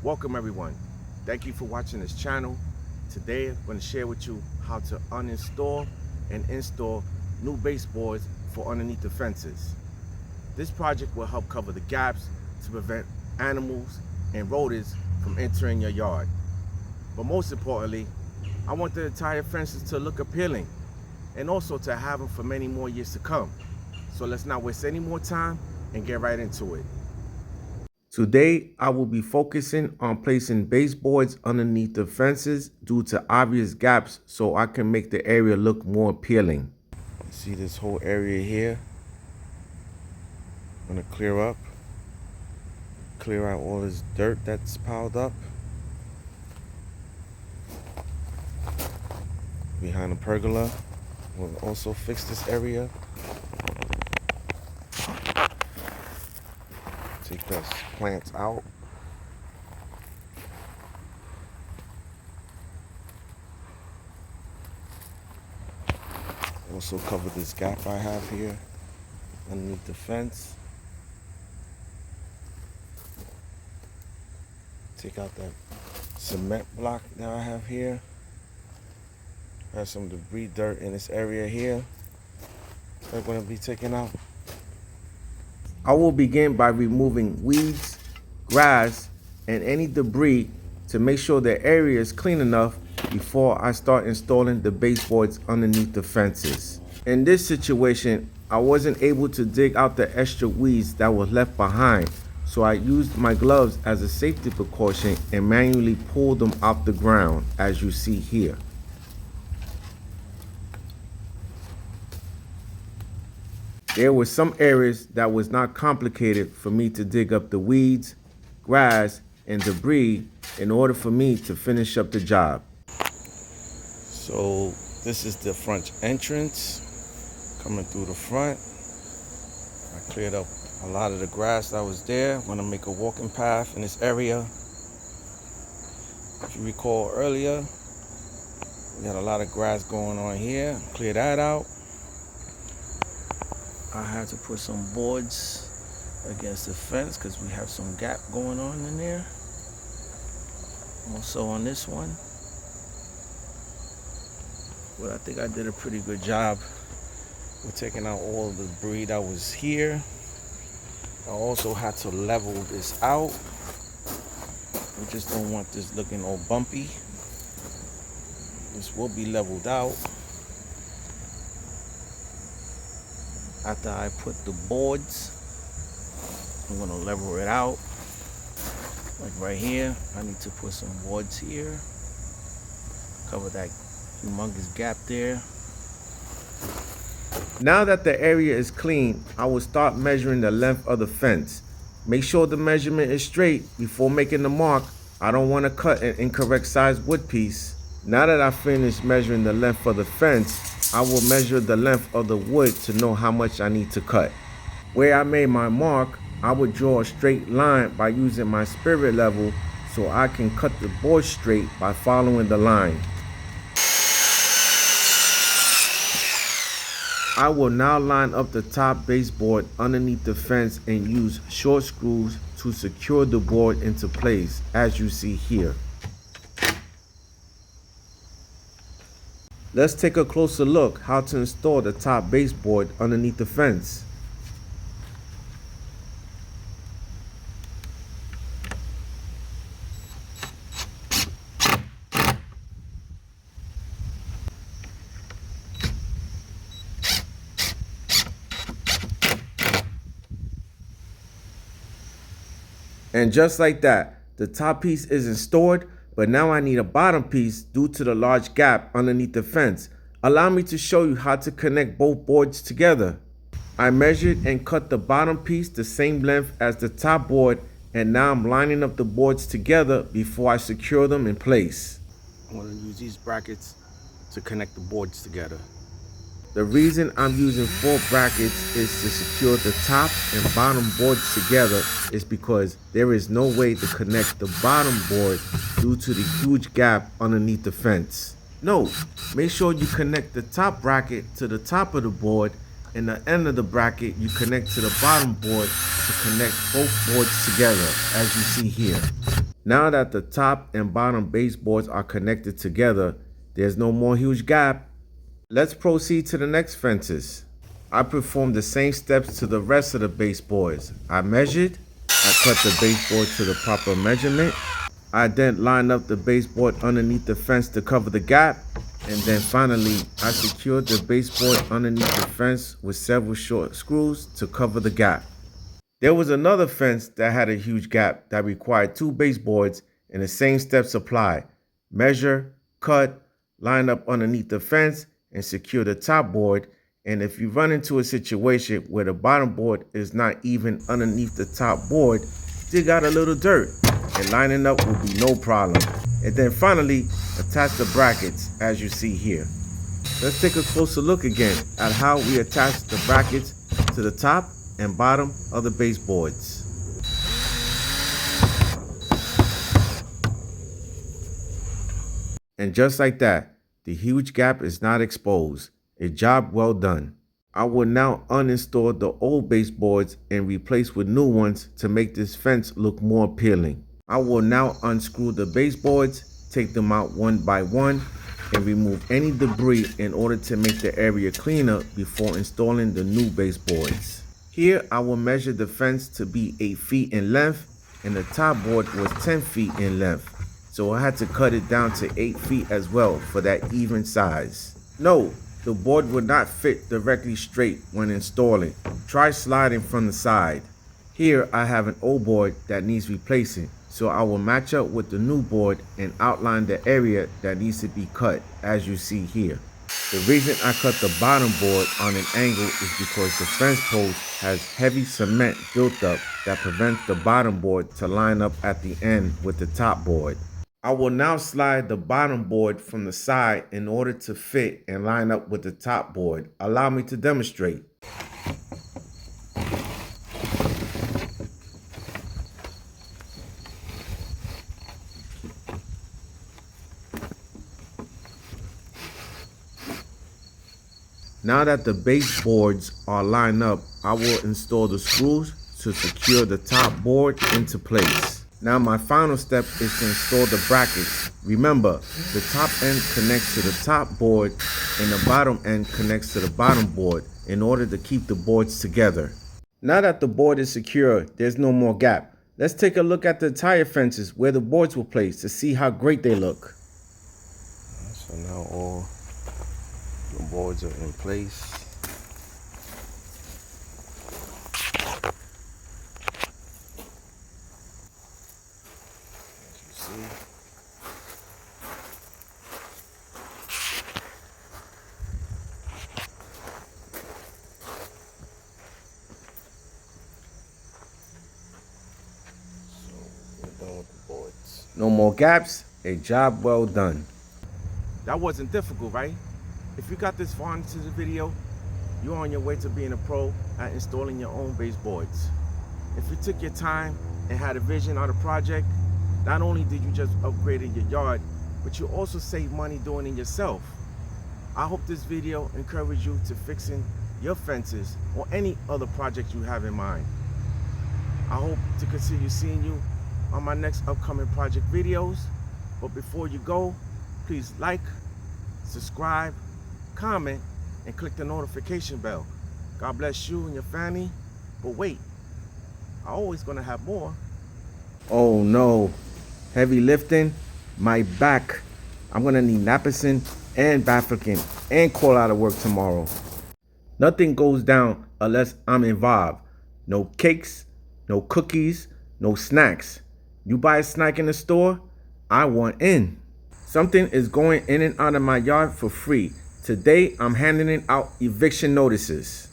Welcome everyone. Thank you for watching this channel. Today I'm going to share with you how to uninstall and install new baseboards for underneath the fences. This project will help cover the gaps to prevent animals and rodents from entering your yard. But most importantly, I want the entire fences to look appealing and also to have them for many more years to come. So let's not waste any more time and get right into it. Today, I will be focusing on placing baseboards underneath the fences due to obvious gaps so I can make the area look more appealing. You see this whole area here? I'm gonna clear out all this dirt that's piled up behind the pergola. We'll also fix this area. Take those plants out. Also cover this gap I have here underneath the fence. Take out that cement block that I have here. I have some debris dirt in this area here that I'm going to be taking out. I will begin by removing weeds, grass, and any debris to make sure the area is clean enough before I start installing the baseboards underneath the fences. In this situation, I wasn't able to dig out the extra weeds that were left behind, so I used my gloves as a safety precaution and manually pulled them out the ground, as you see here. There were some areas that was not complicated for me to dig up the weeds, grass, and debris in order for me to finish up the job. So this is the front entrance, coming through the front. I cleared up a lot of the grass that was there. I'm gonna make a walking path in this area. If you recall earlier, we had a lot of grass going on here. Clear that out. I had to put some boards against the fence because we have some gap going on in there. Also on this one. But I think I did a pretty good job with taking out all the debris that was here. I also had to level this out. We just don't want this looking all bumpy. This will be leveled out after I put the boards. I'm gonna level it out. Like right here, I need to put some boards here. Cover that humongous gap there. Now that the area is clean, I will start measuring the length of the fence. Make sure the measurement is straight before making the mark. I don't want to cut an incorrect size wood piece. Now that I finished measuring the length of the fence, I will measure the length of the wood to know how much I need to cut. Where I made my mark, I would draw a straight line by using my spirit level so I can cut the board straight by following the line. I will now line up the top baseboard underneath the fence and use short screws to secure the board into place, as you see here. Let's take a closer look how to install the top baseboard underneath the fence. And just like that, the top piece is installed, but now I need a bottom piece due to the large gap underneath the fence. Allow me to show you how to connect both boards together. I measured and cut the bottom piece the same length as the top board, and now I'm lining up the boards together before I secure them in place. I'm going to use these brackets to connect the boards together. The reason I'm using 4 brackets is to secure the top and bottom boards together is because there is no way to connect the bottom board due to the huge gap underneath the fence. Note, make sure you connect the top bracket to the top of the board and the end of the bracket you connect to the bottom board to connect both boards together, as you see here. Now that the top and bottom baseboards are connected together, there's no more huge gap. Let's proceed to the next fences. I performed the same steps to the rest of the baseboards. I measured, I cut the baseboard to the proper measurement. I then lined up the baseboard underneath the fence to cover the gap. And then finally, I secured the baseboard underneath the fence with several short screws to cover the gap. There was another fence that had a huge gap that required 2 baseboards, and the same steps apply. Measure, cut, line up underneath the fence, and secure the top board. And if you run into a situation where the bottom board is not even underneath the top board, dig out a little dirt, and lining up will be no problem. And then finally, attach the brackets as you see here. Let's take a closer look again at how we attach the brackets to the top and bottom of the baseboards. And just like that, the huge gap is not exposed. A job well done. I will now uninstall the old baseboards and replace with new ones to make this fence look more appealing. I will now unscrew the baseboards, take them out one by one, and remove any debris in order to make the area cleaner before installing the new baseboards. Here I will measure the fence to be 8 feet in length, and the top board was 10 feet in length, so I had to cut it down to 8 feet as well for that even size. No, the board would not fit directly straight when installing. Try sliding from the side. Here I have an old board that needs replacing, so I will match up with the new board and outline the area that needs to be cut as you see here. The reason I cut the bottom board on an angle is because the fence post has heavy cement built up that prevents the bottom board to line up at the end with the top board. I will now slide the bottom board from the side in order to fit and line up with the top board. Allow me to demonstrate. Now that the baseboards are lined up, I will install the screws to secure the top board into place. Now my final step is to install the brackets. Remember, the top end connects to the top board and the bottom end connects to the bottom board in order to keep the boards together. Now that the board is secure, there's no more gap. Let's take a look at the entire fences where the boards were placed to see how great they look. So now all the boards are in place. As you see. So we're done with the boards. No more gaps, a job well done. That wasn't difficult, right? If you got this far into the video, you're on your way to being a pro at installing your own baseboards. If you took your time and had a vision on the project, not only did you just upgrade your yard, but you also save money doing it yourself. I hope this video encouraged you to fixing your fences or any other project you have in mind. I hope to continue seeing you on my next upcoming project videos. But before you go, please like, subscribe, comment, and click the notification bell. God bless you and your family. But wait, I'm always gonna have more. Oh no, heavy lifting, my back. I'm gonna need Naprosyn and Bafloquin and call out of work tomorrow. Nothing goes down unless I'm involved. No cakes, no cookies, no snacks. You buy a snack in the store, I want in. Something is going in and out of my yard for free. Today, I'm handing out eviction notices.